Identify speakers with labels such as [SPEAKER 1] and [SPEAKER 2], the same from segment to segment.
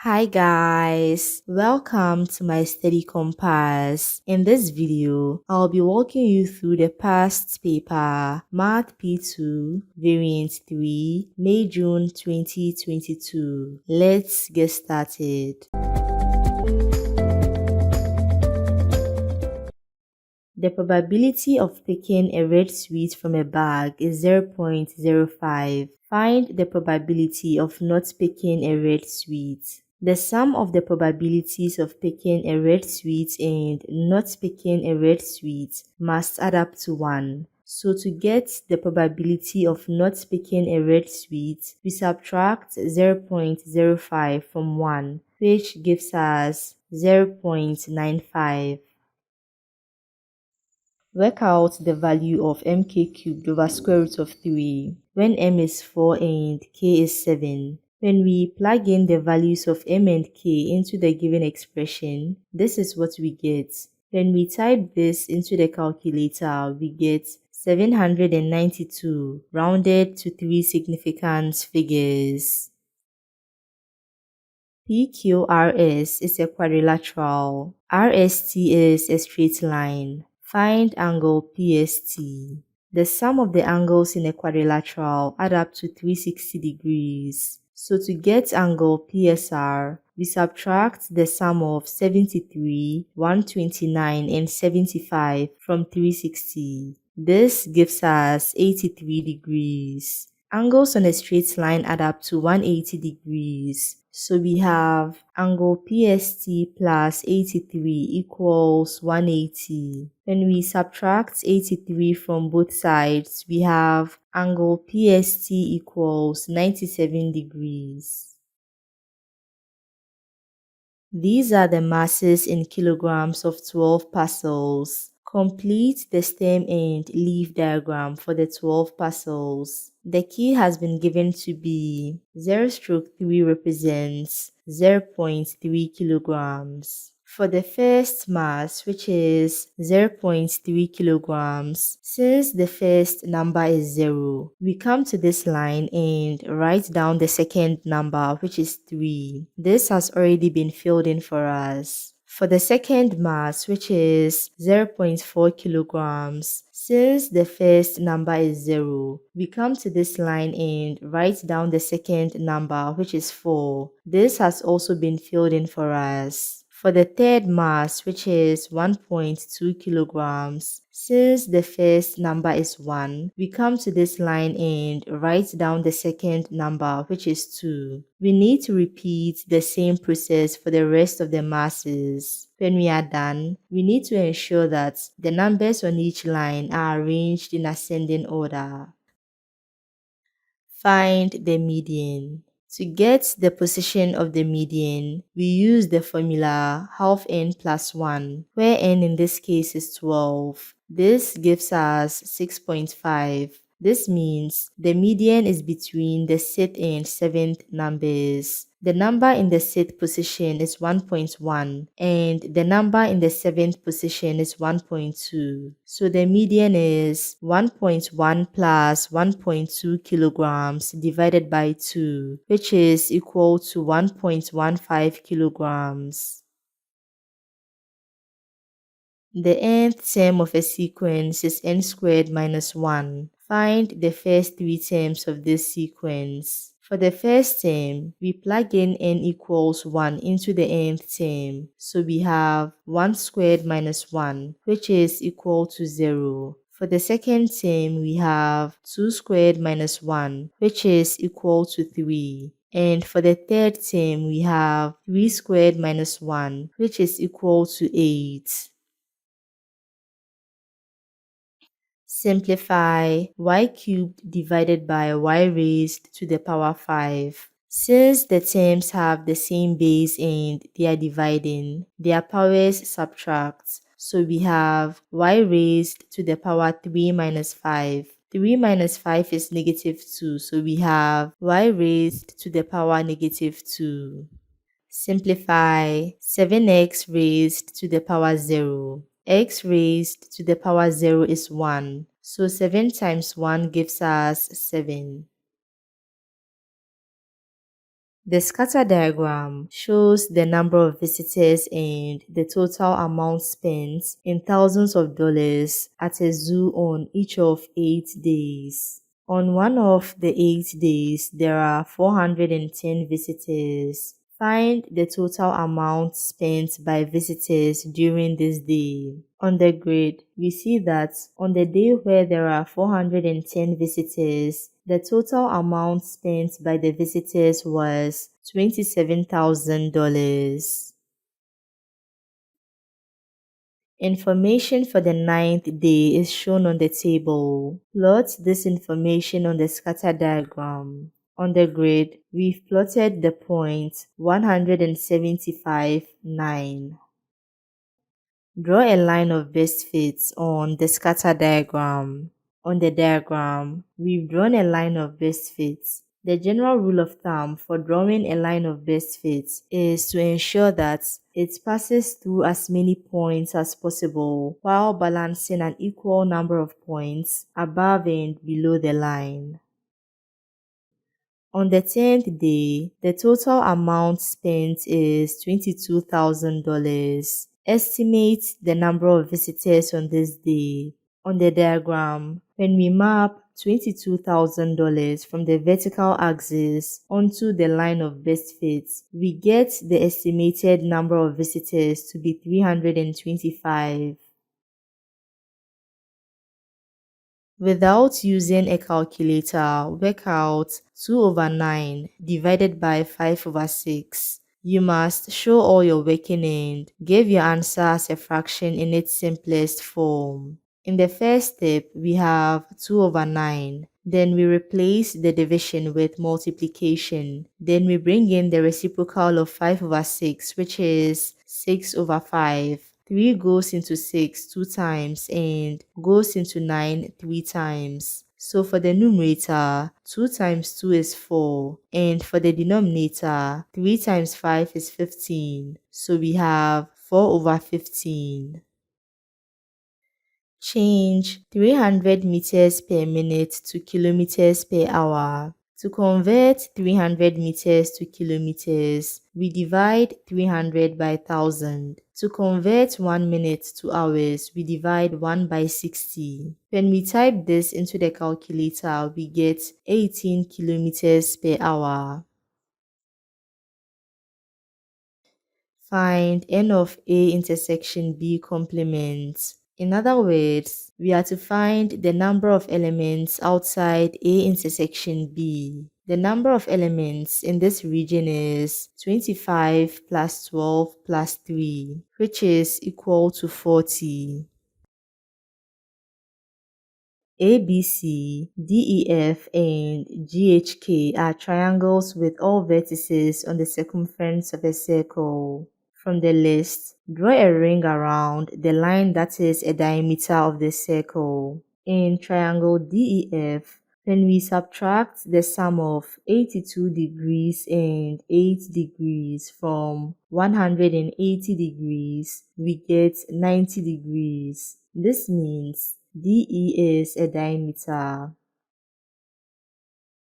[SPEAKER 1] Hi guys, welcome to my study compass. In this video, I'll be walking you through the past paper, Math P2, Variant 3, May-June 2022. Let's get started. The probability of picking a red sweet from a bag is 0.05. Find the probability of not picking a red sweet. The sum of the probabilities of picking a red sweet and not picking a red sweet must add up to 1. So to get the probability of not picking a red sweet, we subtract 0.05 from 1, which gives us 0.95. Work out the value of mk cubed over square root of 3 when m is 4 and k is 7. When we plug in the values of m and k into the given expression, this is what we get. When we type this into the calculator, we get 792 rounded to 3 significant figures. PQRS is a quadrilateral. RST is a straight line. Find angle PST. The sum of the angles in a quadrilateral add up to 360 degrees. So to get angle PSR, we subtract the sum of 73, 129 and 75 from 360. This gives us 83 degrees. Angles on a straight line add up to 180 degrees. So we have angle PST plus 83 equals 180. When we subtract 83 from both sides, we have angle PST equals 97 degrees. These are the masses in kilograms of 12 parcels. Complete the stem and leaf diagram for the 12 parcels. The key has been given to be 0/3 represents 0.3 kilograms. For the first mass, which is 0.3 kilograms, since the first number is 0, we come to this line and write down the second number, which is 3. This has already been filled in for us. For the second mass, which is 0.4 kilograms, since the first number is 0, we come to this line and write down the second number, which is 4. This has also been filled in for us. For the third mass, which is 1.2 kilograms, since the first number is 1, we come to this line and write down the second number, which is 2. We need to repeat the same process for the rest of the masses. When we are done, we need to ensure that the numbers on each line are arranged in ascending order. Find the median. To get the position of the median, we use the formula half n plus 1, where n in this case is 12. This gives us 6.5. This means the median is between the 6th and 7th numbers. The number in the 6th position is 1.1 and the number in the 7th position is 1.2. So the median is 1.1 plus 1.2 kilograms divided by 2, which is equal to 1.15 kilograms. The nth term of a sequence is n squared minus 1. Find the first 3 terms of this sequence. For the first term, we plug in n equals 1 into the nth term. So we have 1 squared minus 1, which is equal to 0. For the second term, we have 2 squared minus 1, which is equal to 3. And for the third term, we have 3 squared minus 1, which is equal to 8. Simplify y cubed divided by y raised to the power 5. Since the terms have the same base and they are dividing, their powers subtract. So we have y raised to the power 3 minus 5. 3 minus 5 is negative 2, so we have y raised to the power negative 2. Simplify 7x raised to the power 0. X raised to the power 0 is 1, so 7 times 1 gives us 7. The scatter diagram shows the number of visitors and the total amount spent in thousands of dollars at a zoo on each of 8 days. On one of the 8 days, there are 410 visitors. Find the total amount spent by visitors during this day. On the grid, we see that on the day where there are 410 visitors, the total amount spent by the visitors was $27,000. Information for the 9th day is shown on the table. Plot this information on the scatter diagram. On the grid, we've plotted the point 175, 9. Draw a line of best fits on the scatter diagram. On the diagram, we've drawn a line of best fits. The general rule of thumb for drawing a line of best fits is to ensure that it passes through as many points as possible while balancing an equal number of points above and below the line. On the 10th day, the total amount spent is $22,000. Estimate the number of visitors on this day. On the diagram, when we map $22,000 from the vertical axis onto the line of best fits, we get the estimated number of visitors to be 325. Without using a calculator, work out 2/9 divided by 5/6. You must show all your working and give your answer as a fraction in its simplest form. In the first step, we have 2/9. Then we replace the division with multiplication. Then we bring in the reciprocal of 5/6, which is 6/5. 3 goes into 6 2 times and goes into 9 3 times. So for the numerator, 2 times 2 is 4, and for the denominator, 3 times 5 is 15. So we have 4/15. Change 300 meters per minute to kilometers per hour. To convert 300 meters to kilometers, we divide 300 by 1000. To convert 1 minute to hours, we divide 1 by 60. When we type this into the calculator, we get 18 kilometers per hour. Find n of A intersection B complement. In other words, we are to find the number of elements outside A intersection B. The number of elements in this region is 25 plus 12 plus 3, which is equal to 40. ABC, DEF, and GHK are triangles with all vertices on the circumference of a circle. From the list, draw a ring around the line that is a diameter of the circle. In triangle DEF, when we subtract the sum of 82 degrees and 8 degrees from 180 degrees, we get 90 degrees. This means DE is a diameter.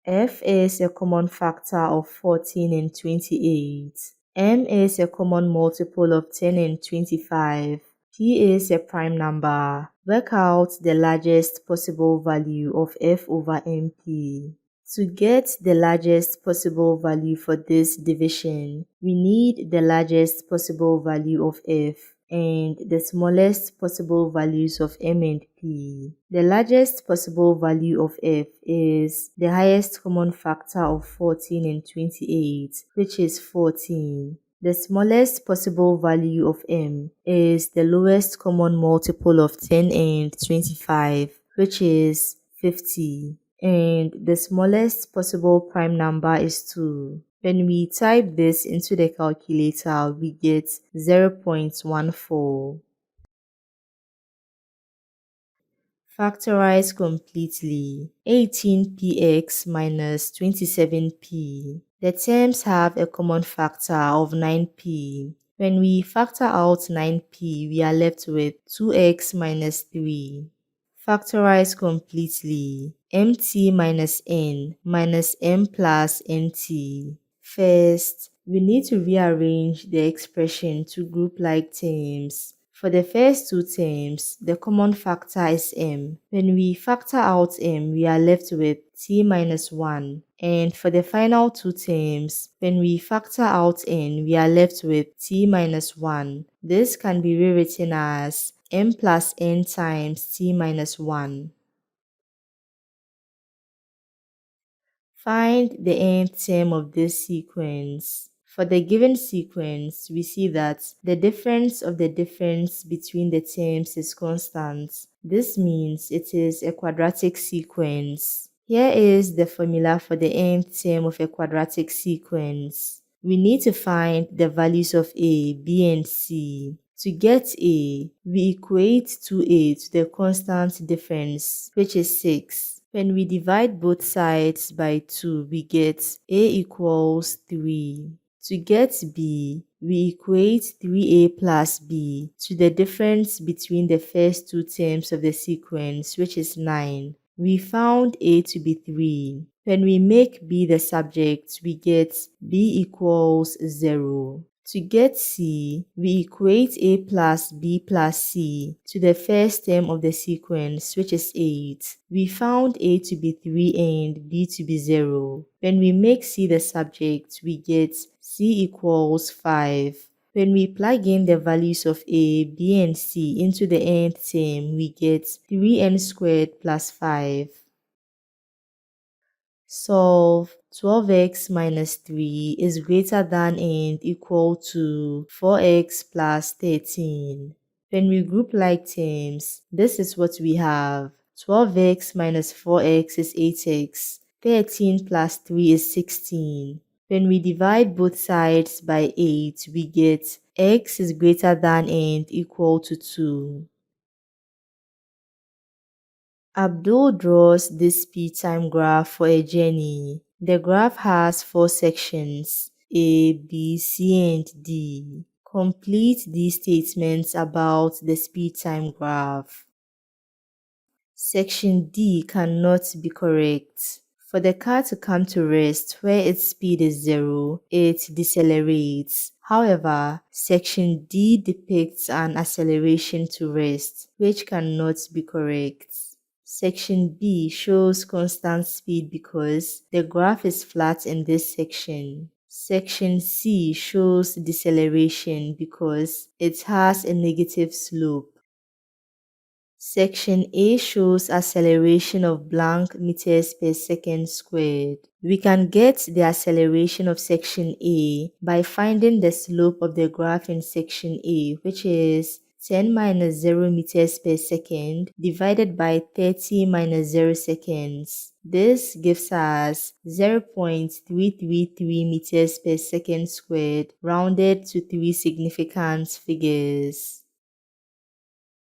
[SPEAKER 1] F is a common factor of 14 and 28. M is a common multiple of 10 and 25. P is a prime number. Work out the largest possible value of F/MP. To get the largest possible value for this division, we need the largest possible value of F and the smallest possible values of M and P. The largest possible value of F is the highest common factor of 14 and 28, which is 14. The smallest possible value of M is the lowest common multiple of 10 and 25, which is 50. And the smallest possible prime number is 2. When we type this into the calculator, we get 0.14. Factorize completely. 18px minus 27p. The terms have a common factor of 9p. When we factor out 9p, we are left with 2x minus 3. Factorize completely. mt minus n minus m plus nt. First, we need to rearrange the expression to group like terms. For the first two terms, the common factor is m. When we factor out m, we are left with t minus 1. And for the final two terms, when we factor out n, we are left with t minus 1. This can be rewritten as m plus n times t minus 1. Find the nth term of this sequence. For the given sequence, we see that the difference of the difference between the terms is constant. This means it is a quadratic sequence. Here is the formula for the nth term of a quadratic sequence. We need to find the values of a, b, and c. To get a, we equate 2a to the constant difference, which is 6. When we divide both sides by 2, we get a equals 3. To get b, we equate 3a plus b to the difference between the first two terms of the sequence, which is 9. We found a to be 3. When we make b the subject, we get b equals 0. To get c, we equate a plus b plus c to the first term of the sequence, which is 8. We found a to be 3 and b to be 0. When we make c the subject, we get c equals 5. When we plug in the values of a, b, and c into the nth term, we get 3n squared plus 5. Solve 12x minus 3 is greater than and equal to 4x plus 13. When we group like terms, this is what we have. 12x minus 4x is 8x. 13 plus 3 is 16. When we divide both sides by 8, we get x is greater than and equal to 2. Abdul draws this speed-time graph for a journey. The graph has 4 sections, A, B, C, and D. Complete these statements about the speed-time graph. Section D cannot be correct. For the car to come to rest where its speed is 0, it decelerates. However, section D depicts an acceleration to rest, which cannot be correct. Section B shows constant speed because the graph is flat in this section. Section C shows deceleration because it has a negative slope. Section A shows acceleration of blank meters per second squared. We can get the acceleration of section A by finding the slope of the graph in section A, which is 10 minus 0 meters per second divided by 30 minus 0 seconds. This gives us 0.333 meters per second squared rounded to 3 significant figures.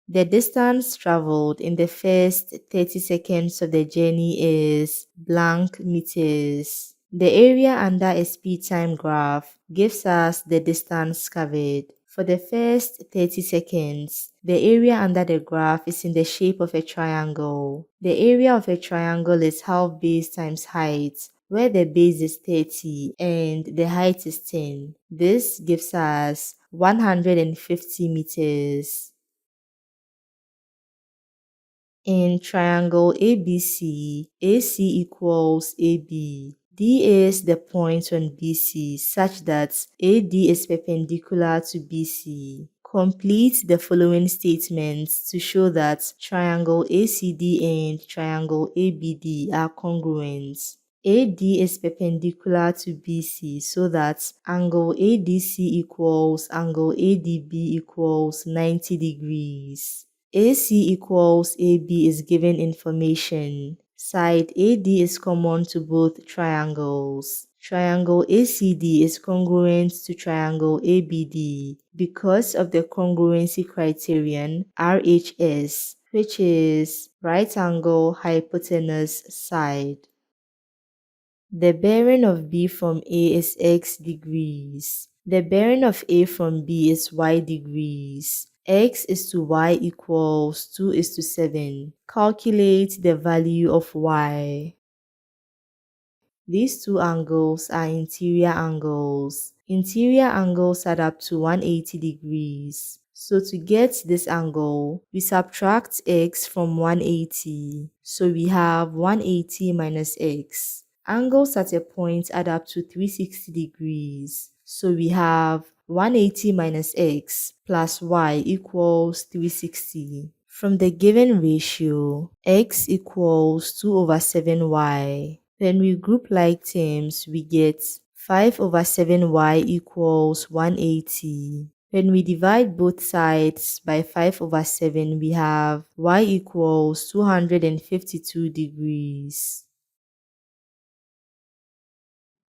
[SPEAKER 1] The distance traveled in the first 30 seconds of the journey is blank meters. The area under a speed-time graph gives us the distance covered. For the first 30 seconds, the area under the graph is in the shape of a triangle. The area of a triangle is half base times height, where the base is 30 and the height is 10. This gives us 150 meters. In triangle ABC, AC equals AB. D is the point on BC such that AD is perpendicular to BC. Complete the following statements to show that triangle ACD and triangle ABD are congruent. AD is perpendicular to BC so that angle ADC equals angle ADB equals 90 degrees. AC equals AB is given information. Side AD is common to both triangles. Triangle ACD is congruent to triangle ABD because of the congruency criterion RHS, which is right angle hypotenuse side. The bearing of B from A is x degrees. The bearing of A from B is y degrees. X is to y equals 2:7. Calculate the value of y. These two angles are interior angles. Interior angles add up to 180 degrees. So to get this angle, we subtract x from 180. So we have 180 minus x. Angles at a point add up to 360 degrees. So we have 180 minus x plus y equals 360. From the given ratio, x equals 2 over 7y. When we group like terms, we get 5 over 7y equals 180. When we divide both sides by 5 over 7, we have y equals 252 degrees.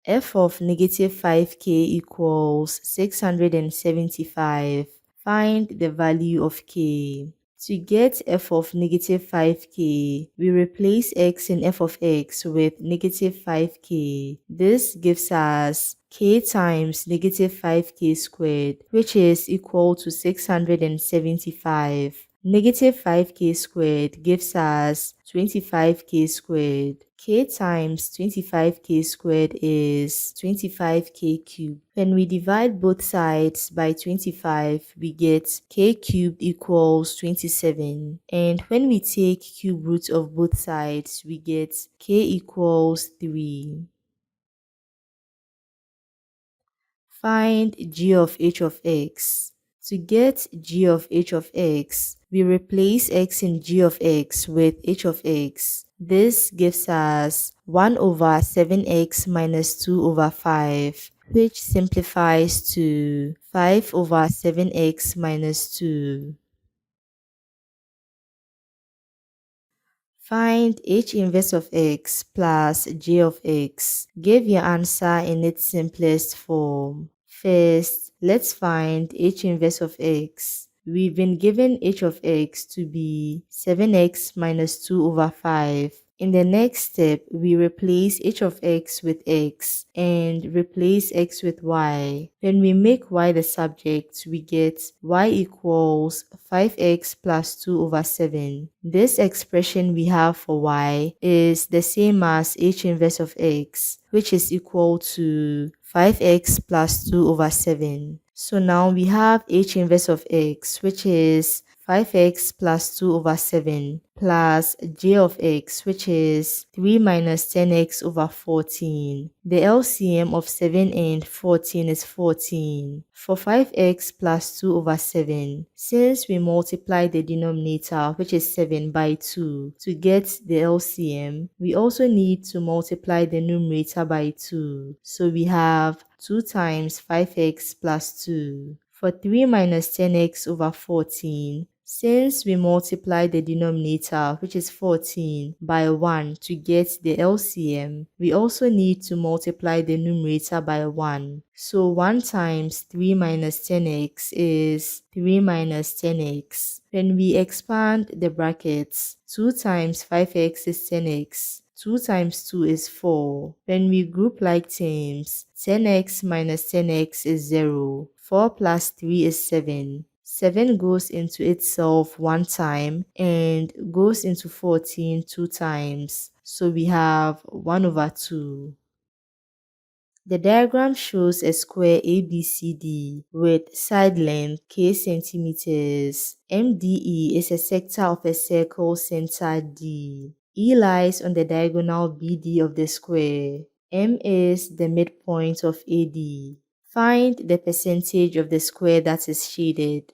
[SPEAKER 1] F of negative 5k equals 675. Find the value of k. To get f of negative 5k, we replace x in f of x with negative 5k. This gives us k times negative 5k squared, which is equal to 675. Negative 5k squared gives us 25k squared. K times 25k squared is 25k cubed. When we divide both sides by 25, we get k cubed equals 27. And when we take cube root of both sides, we get k equals 3. Find g of h of x. To get g of h of x, we replace x in g of x with h of x. This gives us 1 over 7x minus 2 over 5, which simplifies to 5 over 7x minus 2. Find h inverse of x plus j of x. Give your answer in its simplest form. First, let's find h inverse of x. We've been given h of x to be 7x minus 2 over 5. In the next step, we replace h of x with x and replace x with y. When we make y the subject, we get y equals 5x plus 2 over 7. This expression we have for y is the same as h inverse of x, which is equal to 5x plus 2 over 7. So now we have h inverse of x, which is 5x plus 2 over 7 plus j of x, which is 3 minus 10x over 14. The LCM of 7 and 14 is 14. For 5x plus 2 over 7, since we multiply the denominator, which is 7, by 2 to get the LCM, we also need to multiply the numerator by 2. So we have 2 times 5x plus 2. For 3 minus 10x over 14, since we multiply the denominator, which is 14, by 1 to get the LCM, we also need to multiply the numerator by 1. So 1 times 3 minus 10x is 3 minus 10x. When we expand the brackets, 2 times 5x is 10x. 2 times 2 is 4. When we group like terms, 10x minus 10x is 0. 4 plus 3 is 7. 7 goes into itself 1 time and goes into 14 2 times. So we have 1 over 2. The diagram shows a square ABCD with side length k centimeters. MDE is a sector of a circle center D. E lies on the diagonal BD of the square. M is the midpoint of AD. Find the percentage of the square that is shaded.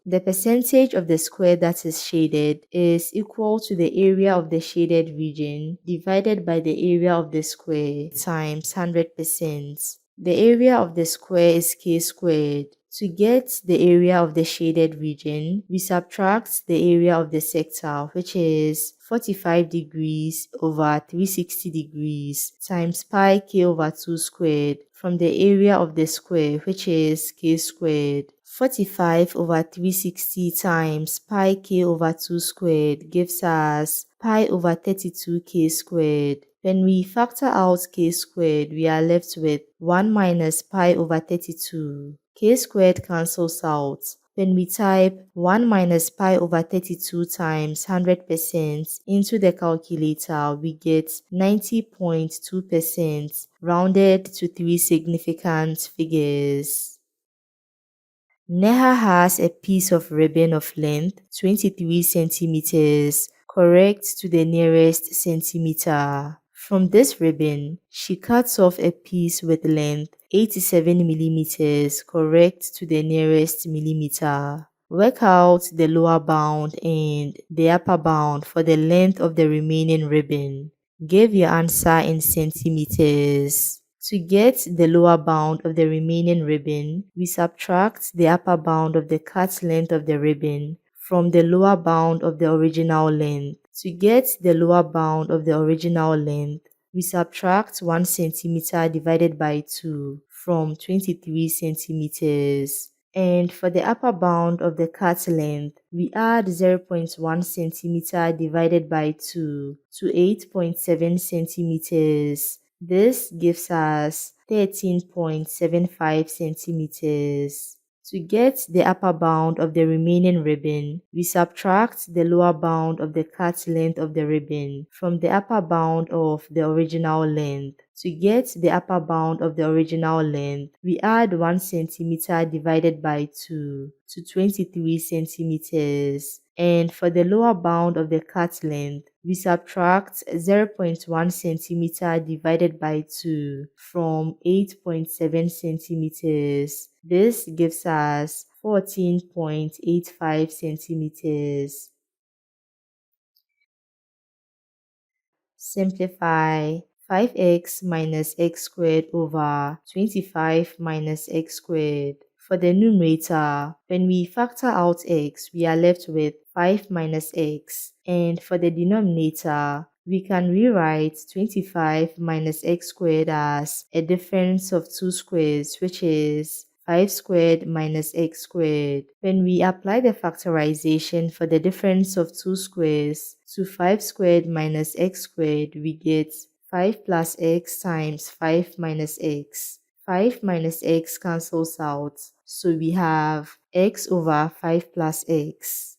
[SPEAKER 1] The percentage of the square that is shaded is equal to the area of the shaded region divided by the area of the square times 100%. The area of the square is k squared. To get the area of the shaded region, we subtract the area of the sector, which is 45 degrees over 360 degrees times pi k over 2 squared from the area of the square, which is k squared. 45 over 360 times pi k over 2 squared gives us pi over 32k squared. When we factor out k squared, we are left with 1 minus pi over 32. K squared cancels out. When we type 1 minus pi over 32 times 100% into the calculator, we get 90.2% rounded to 3 significant figures. Neha has a piece of ribbon of length 23 centimeters, correct to the nearest centimeter. From this ribbon, she cuts off a piece with length 87 millimeters, correct to the nearest millimeter. Work out the lower bound and the upper bound for the length of the remaining ribbon. Give your answer in centimeters. To get the lower bound of the remaining ribbon, we subtract the upper bound of the cut length of the ribbon from the lower bound of the original length. To get the lower bound of the original length, we subtract 1 centimeter divided by 2 from 23 centimeters. And for the upper bound of the cut length, we add 0.1 centimeter divided by 2 to 8.7 centimeters. This gives us 13.75 centimeters. To get the upper bound of the remaining ribbon, we subtract the lower bound of the cut length of the ribbon from the upper bound of the original length. To get the upper bound of the original length, we add 1 centimeter divided by 2 to 23 centimeters. And for the lower bound of the cut length, we subtract 0.1 centimeter divided by 2 from 8.7 centimeters. This gives us 14.85 centimeters. Simplify 5x minus x squared over 25 minus x squared. For the numerator, when we factor out x, we are left with 5 minus x. And for the denominator, we can rewrite 25 minus x squared as a difference of 2 squares, which is 5 squared minus x squared. When we apply the factorization for the difference of 2 squares to 5 squared minus x squared, we get 5 plus x times 5 minus x. 5 minus x cancels out, so we have x over 5 plus x.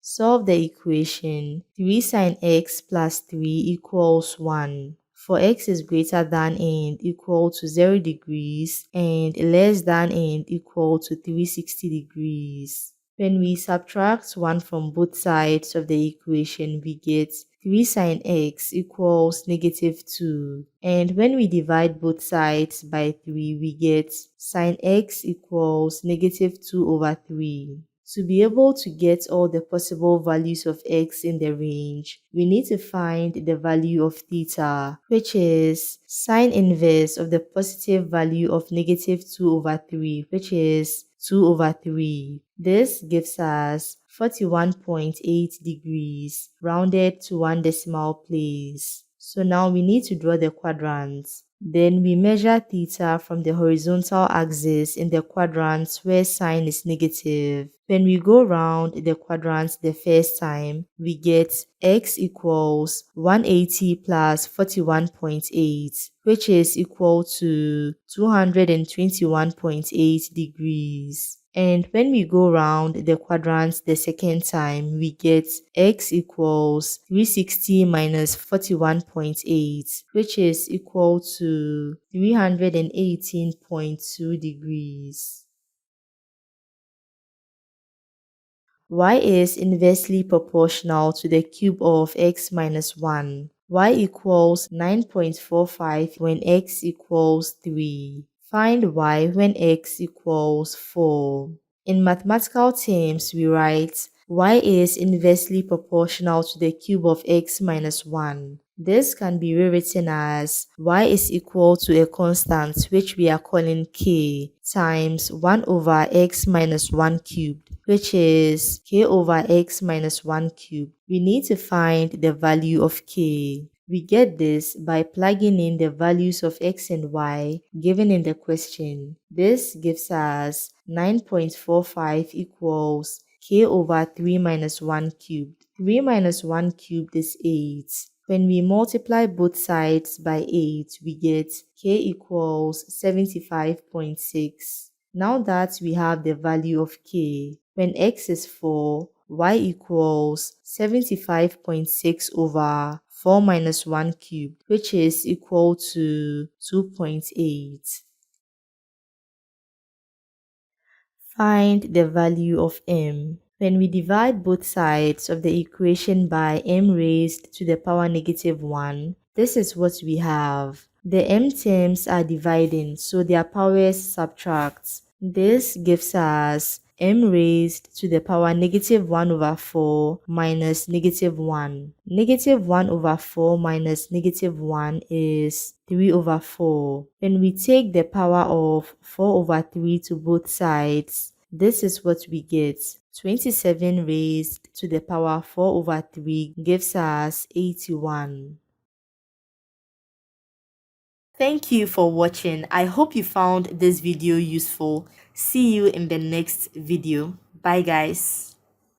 [SPEAKER 1] Solve the equation 3 sine x plus 3 equals 1. For x is greater than and equal to 0 degrees and less than and equal to 360 degrees. When we subtract 1 from both sides of the equation, we get 3 sine x equals negative 2. And when we divide both sides by 3, we get sine x equals negative 2 over 3. To be able to get all the possible values of x in the range, we need to find the value of theta, which is sine inverse of the positive value of negative 2 over 3, which is 2 over 3. This gives us 41.8 degrees, rounded to 1 decimal place. So now we need to draw the quadrants. Then we measure theta from the horizontal axis in the quadrants where sine is negative. When we go round the quadrants the first time, we get x equals 180 plus 41.8, which is equal to 221.8 degrees. And when we go round the quadrants the second time, we get x equals 360 minus 41.8, which is equal to 318.2 degrees. Y is inversely proportional to the cube of x minus 1. Y equals 9.45 when x equals 3. Find y when x equals 4. In mathematical terms, we write y is inversely proportional to the cube of x minus 1. This can be rewritten as y is equal to a constant which we are calling k times 1 over x minus 1 cubed, which is k over x minus 1 cubed. We need to find the value of k. We get this by plugging in the values of x and y given in the question. This gives us 9.45 equals k over 3 minus 1 cubed. 3 minus 1 cubed is 8. When we multiply both sides by 8, we get k equals 75.6. Now that we have the value of k, when x is 4, y equals 75.6 over 4 minus 1 cubed, which is equal to 2.8. Find the value of m. When we divide both sides of the equation by m raised to the power -1, this is what we have. The m terms are dividing, so their powers subtract. This gives us m raised to the power -1 over 4 minus -1. -1 over 4 minus -1 is 3 over 4. When we take the power of 4 over 3 to both sides, this is what we get. 27 raised to the power 4 over 3 gives us 81. Thank you for watching. I hope you found this video useful. See you in the next video. Bye guys.